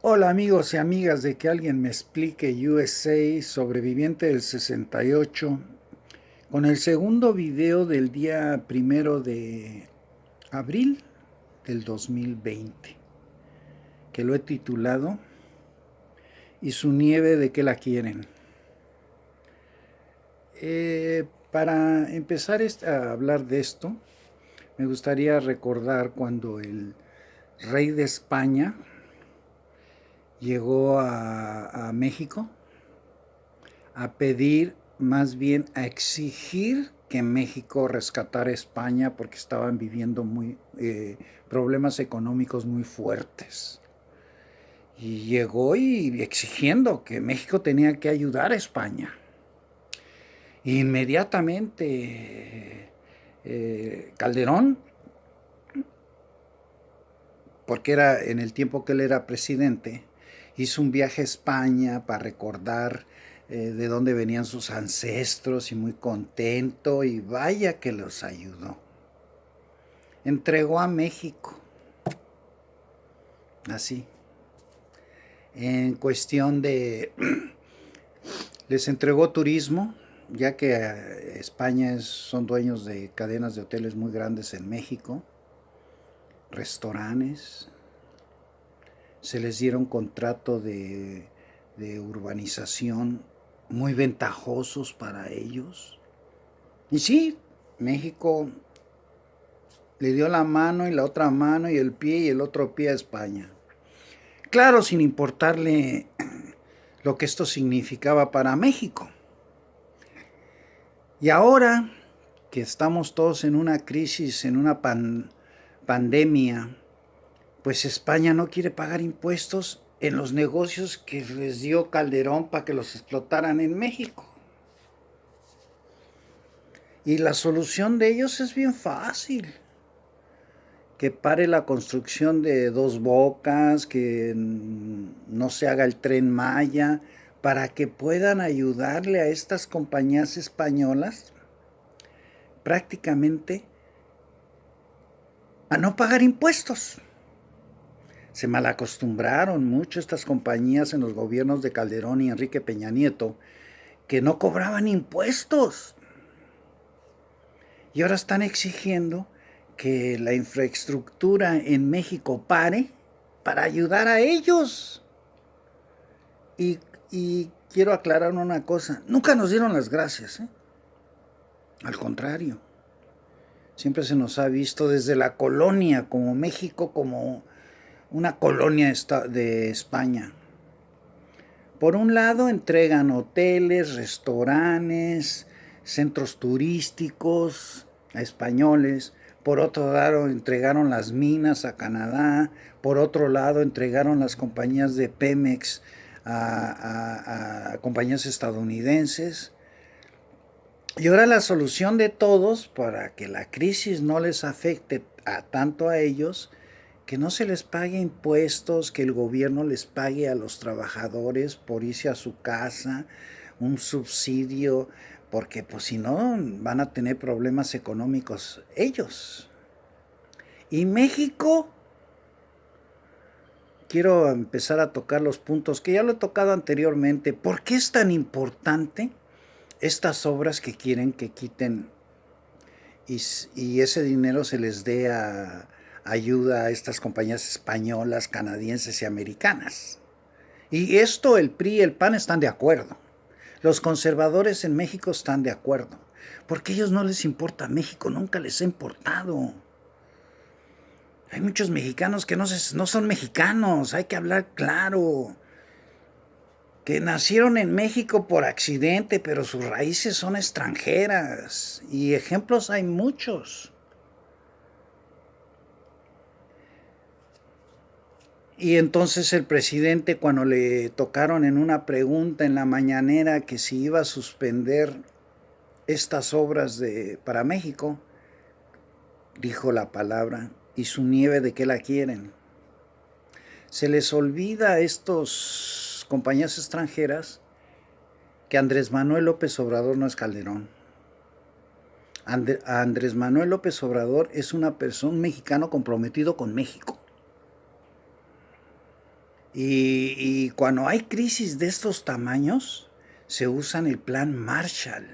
Hola amigos y amigas de Que Alguien Me Explique USA, sobreviviente del 68, con el segundo video del día 1 de abril del 2020, que lo he titulado ¿Y su nieve de qué la quieren? Para empezar a hablar de esto, me gustaría recordar cuando el rey de España llegó a México a pedir, más bien a exigir que México rescatara a España porque estaban viviendo problemas económicos muy fuertes. Y llegó y exigiendo que México tenía que ayudar a España. Inmediatamente Calderón, porque era en el tiempo que él era presidente, hizo un viaje a España para recordar de dónde venían sus ancestros y muy contento, y vaya que los ayudó. Entregó a México, así, en cuestión de, les entregó turismo, ya que España son dueños de cadenas de hoteles muy grandes en México, restaurantes, se les dieron contrato de urbanización muy ventajosos para ellos. Y sí, México le dio la mano y la otra mano y el pie y el otro pie a España. Claro, sin importarle lo que esto significaba para México. Y ahora que estamos todos en una crisis, en una pandemia, pues España no quiere pagar impuestos en los negocios que les dio Calderón para que los explotaran en México. Y la solución de ellos es bien fácil. Que pare la construcción de Dos Bocas, que no se haga el Tren Maya, para que puedan ayudarle a estas compañías españolas prácticamente a no pagar impuestos. Se malacostumbraron mucho estas compañías en los gobiernos de Calderón y Enrique Peña Nieto, que no cobraban impuestos. Y ahora están exigiendo que la infraestructura en México pare para ayudar a ellos. Y quiero aclarar una cosa, nunca nos dieron las gracias, ¿eh? Al contrario, siempre se nos ha visto desde la colonia, como México, como una colonia de España. Por un lado entregan hoteles, restaurantes, centros turísticos a españoles. Por otro lado entregaron las minas a Canadá. Por otro lado entregaron las compañías de Pemex a compañías estadounidenses. Y ahora la solución de todos para que la crisis no les afecte tanto a ellos, que no se les pague impuestos, que el gobierno les pague a los trabajadores por irse a su casa, un subsidio, porque pues si no van a tener problemas económicos ellos. Y México, quiero empezar a tocar los puntos que ya lo he tocado anteriormente. ¿Por qué es tan importante estas obras que quieren que quiten y ese dinero se les dé a ayuda a estas compañías españolas, canadienses y americanas? Y esto el PRI y el PAN están de acuerdo. Los conservadores en México están de acuerdo. Porque a ellos no les importa México, nunca les ha importado. Hay muchos mexicanos que no son mexicanos, hay que hablar claro. Que nacieron en México por accidente, pero sus raíces son extranjeras. Y ejemplos hay muchos. Y entonces el presidente, cuando le tocaron en una pregunta en la mañanera que si iba a suspender estas obras para México, dijo la palabra, ¿y su nieve de qué la quieren? Se les olvida a estas compañías extranjeras que Andrés Manuel López Obrador no es Calderón. Andrés Manuel López Obrador es una persona, un mexicano comprometido con México. Y cuando hay crisis de estos tamaños, se usan el plan Marshall.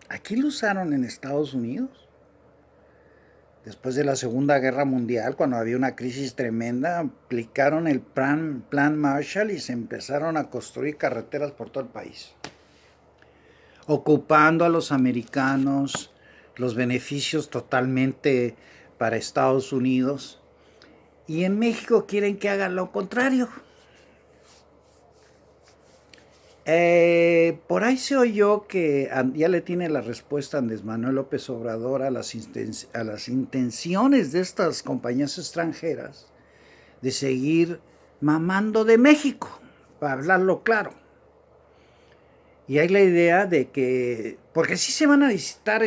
Aquí lo usaron en Estados Unidos. Después de la Segunda Guerra Mundial, cuando había una crisis tremenda, aplicaron el plan Marshall y se empezaron a construir carreteras por todo el país, ocupando a los americanos, los beneficios totalmente para Estados Unidos. Y en México quieren que hagan lo contrario. Por ahí se oyó que ya le tiene la respuesta Andrés Manuel López Obrador a las intenciones de estas compañías extranjeras de seguir mamando de México, para hablarlo claro. Y hay la idea de que, porque sí se van a visitar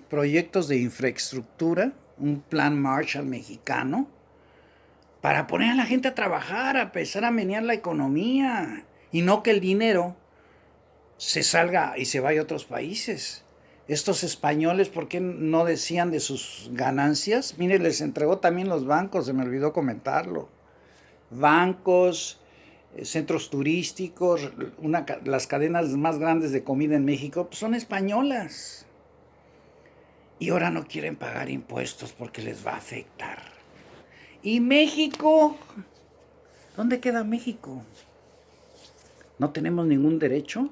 proyectos de infraestructura, un plan Marshall mexicano, para poner a la gente a trabajar, a empezar a menear la economía, y no que el dinero se salga y se vaya a otros países. Estos españoles, ¿por qué no decían de sus ganancias? Mire, les entregó también los bancos, se me olvidó comentarlo. Bancos, centros turísticos, las cadenas más grandes de comida en México pues son españolas. Y ahora no quieren pagar impuestos porque les va a afectar. ¿Y México? ¿Dónde queda México? ¿No tenemos ningún derecho?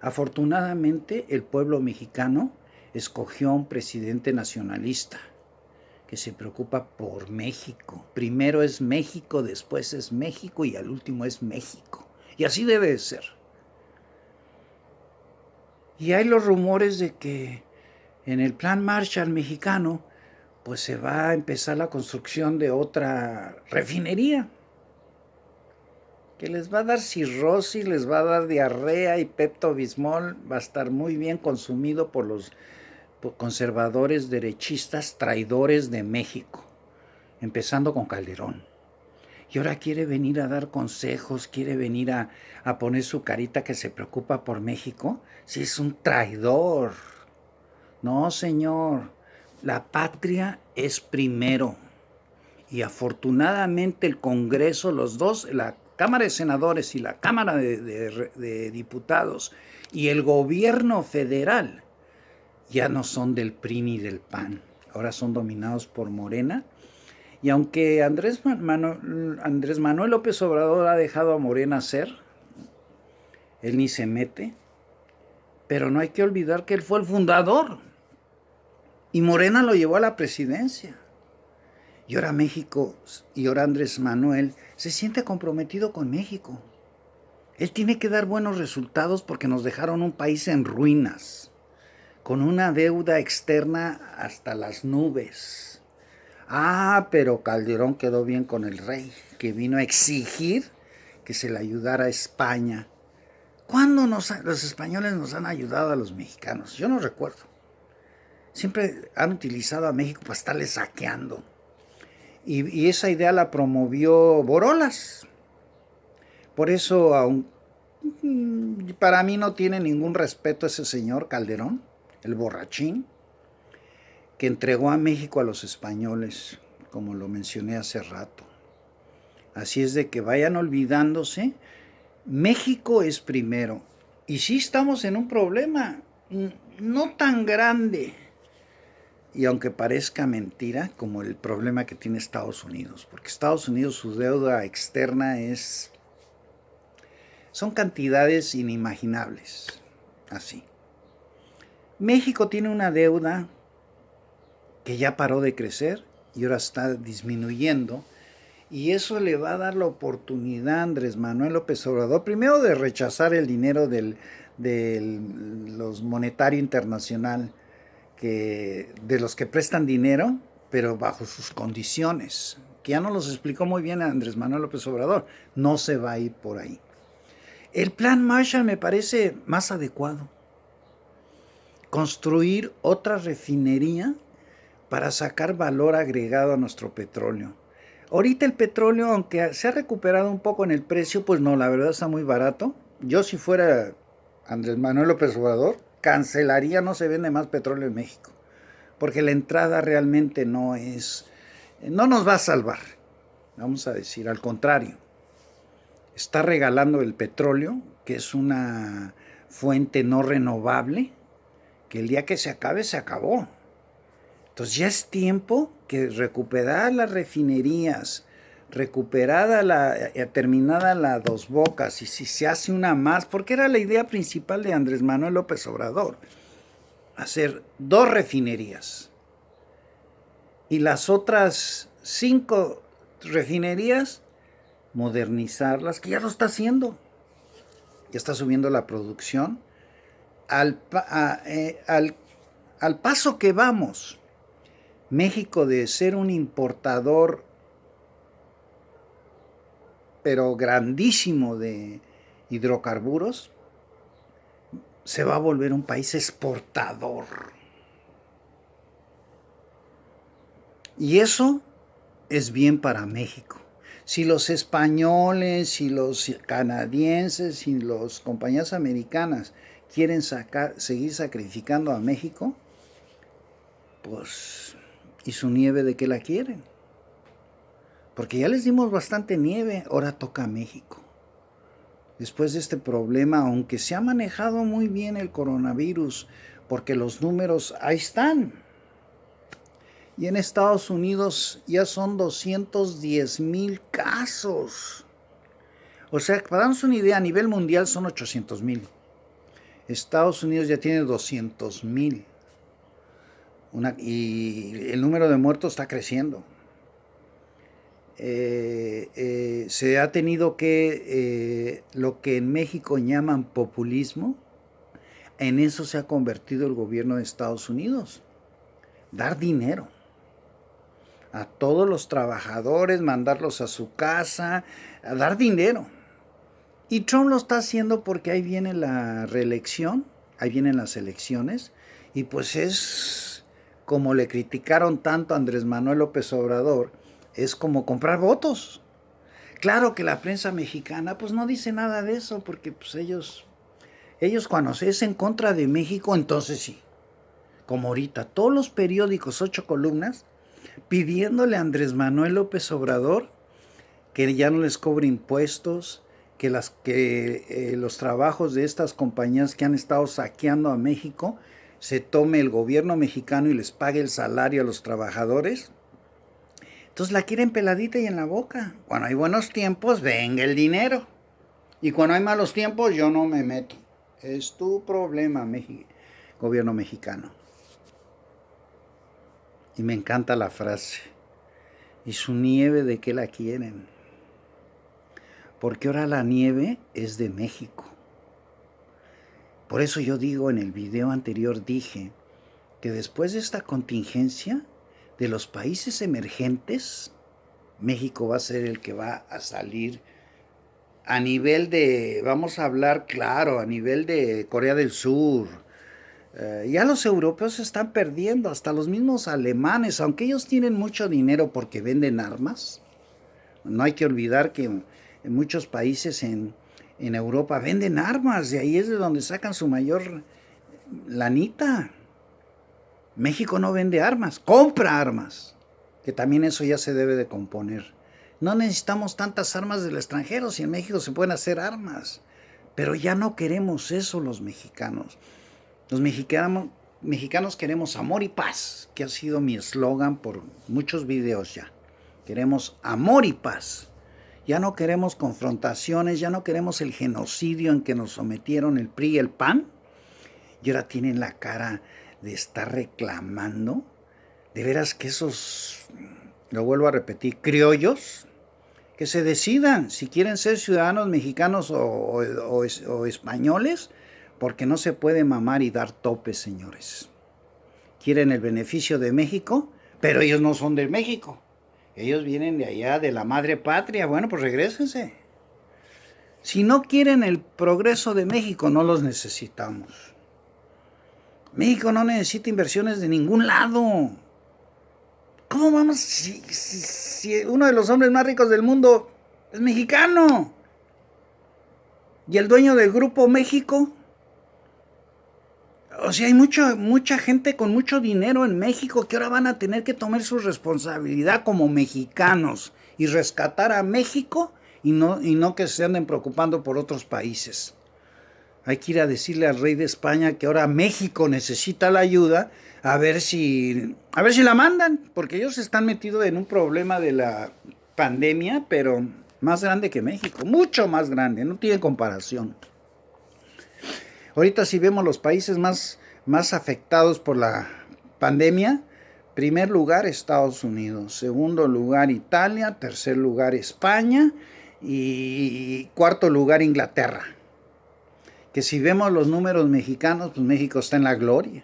Afortunadamente, el pueblo mexicano escogió a un presidente nacionalista que se preocupa por México. Primero es México, después es México y al último es México. Y así debe de ser. Y hay los rumores de que en el plan Marshall mexicano, pues se va a empezar la construcción de otra refinería, que les va a dar cirrosis, les va a dar diarrea y Pepto-Bismol va a estar muy bien consumido por los conservadores derechistas traidores de México, empezando con Calderón. Y ahora quiere venir a dar consejos, quiere venir a poner su carita que se preocupa por México. Si es un traidor. No, señor, la patria es primero. Y afortunadamente el Congreso, los dos, la Cámara de Senadores y la Cámara de Diputados y el gobierno federal ya no son del PRI ni del PAN, ahora son dominados por Morena. Y aunque Andrés Manuel López Obrador ha dejado a Morena ser, él ni se mete, pero no hay que olvidar que él fue el fundador y Morena lo llevó a la presidencia. Y ahora México, y ahora Andrés Manuel se siente comprometido con México. Él tiene que dar buenos resultados porque nos dejaron un país en ruinas, con una deuda externa hasta las nubes. Pero Calderón quedó bien con el rey, que vino a exigir que se le ayudara a España. ¿Cuándo los españoles nos han ayudado a los mexicanos? Yo no recuerdo. Siempre han utilizado a México para estarle saqueando. Y esa idea la promovió Borolas. Por eso, para mí no tiene ningún respeto ese señor Calderón, el borrachín, que entregó a México a los españoles, como lo mencioné hace rato. Así es de que vayan olvidándose, México es primero. Y sí estamos en un problema, no tan grande, y aunque parezca mentira, como el problema que tiene Estados Unidos, porque Estados Unidos, su deuda externa son cantidades inimaginables, así. México tiene una deuda que ya paró de crecer y ahora está disminuyendo, y eso le va a dar la oportunidad a Andrés Manuel López Obrador, primero de rechazar el dinero del monetario internacional, de los que prestan dinero, pero bajo sus condiciones, que ya nos los explicó muy bien Andrés Manuel López Obrador. No se va a ir por ahí. El plan Marshall me parece más adecuado. Construir otra refinería para sacar valor agregado a nuestro petróleo. Ahorita el petróleo, aunque se ha recuperado un poco en el precio, pues no, la verdad está muy barato. Yo, si fuera Andrés Manuel López Obrador, cancelaría, no se vende más petróleo en México, porque la entrada realmente no nos va a salvar, vamos a decir, al contrario. está regalando el petróleo, que es una fuente no renovable, que el día que se acabe, se acabó. Entonces ya es tiempo que recuperar las refinerías, terminada la Dos Bocas, y si se hace una más, porque era la idea principal de Andrés Manuel López Obrador, hacer 2 refinerías. Y las otras 5 refinerías, modernizarlas, que ya lo está haciendo. Ya está subiendo la producción. Al paso que vamos, México de ser un importador, pero grandísimo, de hidrocarburos, se va a volver un país exportador. Y eso es bien para México. Si los españoles, si los canadienses, si las compañías americanas quieren seguir sacrificando a México, pues, ¿y su nieve de qué la quieren? Porque ya les dimos bastante nieve, ahora toca a México. Después de este problema, aunque se ha manejado muy bien el coronavirus, porque los números ahí están. Y en Estados Unidos ya son 210,000 casos. O sea, para darnos una idea, a nivel mundial son 800,000. Estados Unidos ya tiene 200,000. Y el número de muertos está creciendo. Se ha tenido que, lo que en México llaman populismo, en eso se ha convertido el gobierno de Estados Unidos. Dar dinero a todos los trabajadores, mandarlos a su casa, a dar dinero. Y Trump lo está haciendo porque ahí viene la reelección, ahí vienen las elecciones, y pues es como le criticaron tanto a Andrés Manuel López Obrador, es como comprar votos. Claro que la prensa mexicana pues no dice nada de eso, porque pues ellos cuando es en contra de México, entonces sí. Como ahorita, todos los periódicos, 8 columnas, pidiéndole a Andrés Manuel López Obrador que ya no les cobre impuestos, que los trabajos de estas compañías que han estado saqueando a México, se tome el gobierno mexicano y les pague el salario a los trabajadores. Entonces la quieren peladita y en la boca. Cuando hay buenos tiempos, venga el dinero. Y cuando hay malos tiempos, yo no me meto. Es tu problema, gobierno mexicano. Y me encanta la frase. ¿Y su nieve de qué la quieren? Porque ahora la nieve es de México. Por eso yo digo, en el video anterior dije que después de esta contingencia, de los países emergentes, México va a ser el que va a salir a nivel de, vamos a hablar claro, a nivel de Corea del Sur. Ya los europeos se están perdiendo, hasta los mismos alemanes, aunque ellos tienen mucho dinero porque venden armas. No hay que olvidar que en muchos países en Europa venden armas, y ahí es de donde sacan su mayor lanita. México no vende armas, compra armas, que también eso ya se debe de componer. No necesitamos tantas armas del extranjero, si en México se pueden hacer armas, pero ya no queremos eso los mexicanos. Los mexicanos queremos amor y paz, que ha sido mi eslogan por muchos videos ya. Queremos amor y paz. Ya no queremos confrontaciones, ya no queremos el genocidio en que nos sometieron el PRI y el PAN. Y ahora tienen la cara de estar reclamando. De veras que esos, lo vuelvo a repetir, criollos, que se decidan si quieren ser ciudadanos mexicanos o españoles, porque no se puede mamar y dar topes, señores. Quieren el beneficio de México, pero ellos no son de México. Ellos vienen de allá, de la madre patria. Bueno, pues regrésense. Si no quieren el progreso de México, no los necesitamos. México no necesita inversiones de ningún lado. ¿Cómo vamos si uno de los hombres más ricos del mundo es mexicano? ¿Y el dueño del Grupo México? O sea, hay mucha gente con mucho dinero en México que ahora van a tener que tomar su responsabilidad como mexicanos y rescatar a México y no que se anden preocupando por otros países. Hay que ir a decirle al rey de España que ahora México necesita la ayuda, a ver si la mandan, porque ellos están metidos en un problema de la pandemia, pero más grande que México, mucho más grande, no tiene comparación. Ahorita si vemos los países más afectados por la pandemia, primer lugar Estados Unidos, segundo lugar Italia, tercer lugar España y cuarto lugar Inglaterra. Que si vemos los números mexicanos, pues México está en la gloria,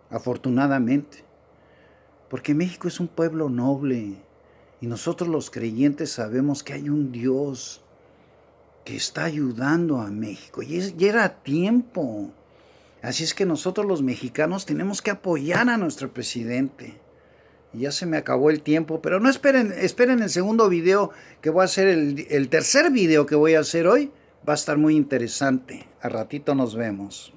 afortunadamente. Porque México es un pueblo noble y nosotros los creyentes sabemos que hay un Dios que está ayudando a México y era tiempo. Así es que nosotros los mexicanos tenemos que apoyar a nuestro presidente. Y ya se me acabó el tiempo, pero no esperen el segundo video que voy a hacer, el tercer video que voy a hacer hoy. Va a estar muy interesante. A ratito nos vemos.